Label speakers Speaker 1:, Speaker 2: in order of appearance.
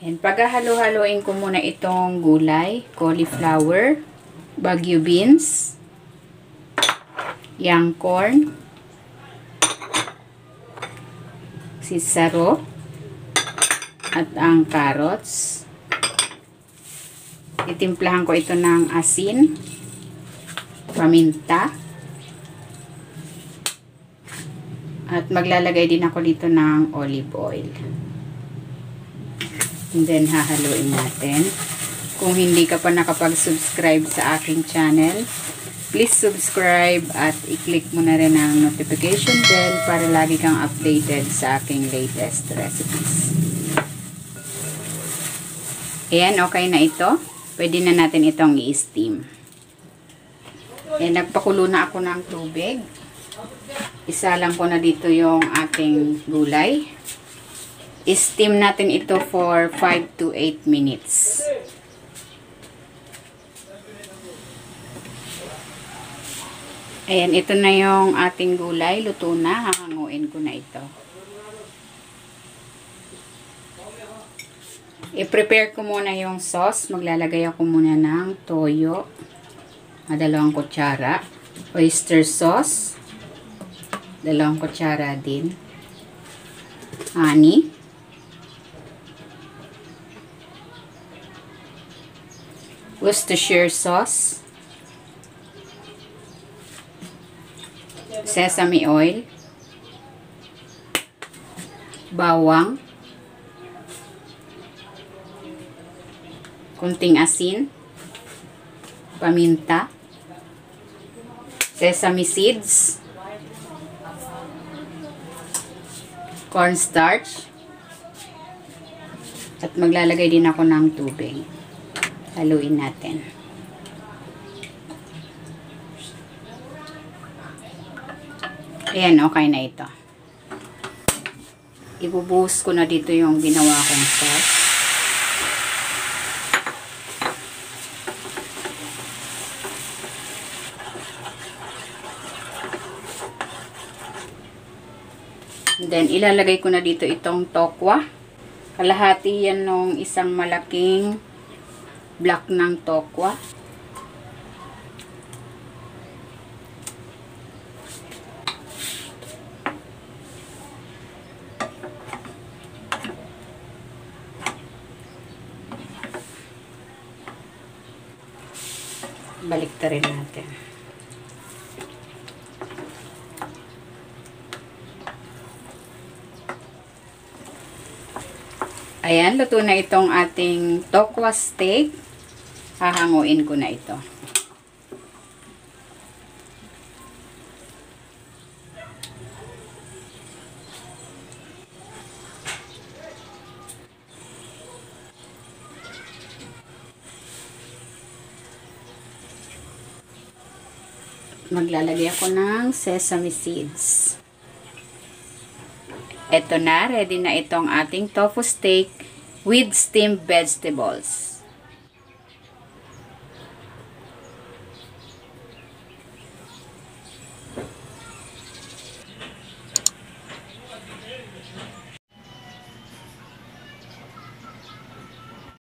Speaker 1: And paghahalo-haloin ko muna itong gulay, cauliflower, Baguio beans, young corn, sisaro, at ang carrots. Itimplahan ko ito ng asin, paminta, at maglalagay din ako dito ng olive oil. And then, hahaluin natin. Kung hindi ka pa nakapag-subscribe sa aking channel, please subscribe at i-click mo na rin ang notification bell para lagi kang updated sa aking latest recipes. Ayan, okay na ito. Pwede na natin itong i-steam. Ayan, nagpakulo na ako ng tubig. Isalang ko na dito yung ating gulay. I-steam natin ito for 5 to 8 minutes. Ayan, ito na yung ating gulay. Luto na. Hahanguin ko na ito. I-prepare ko muna yung sauce. Maglalagay ako muna ng toyo. 2 kutsara. Oyster sauce. 2 kutsara din. Honey. Worcestershire sauce. Sesame oil. Bawang. Kunting asin. Paminta. Sesame seeds. Cornstarch. At maglalagay din ako ng tubig. Haluin natin. Ayan, okay na ito. Ibubuhos ko na dito yung ginawa kong sauce. And then, ilalagay ko na dito itong tokwa. Kalahati yan nung isang malaking block ng tokwa. Baliktarin natin. Ayan, luto na itong ating tokwa steak. Hahanguin ko na ito. Maglalagay ako ng sesame seeds. Ito na, ready na itong ating tofu steak with steamed vegetables.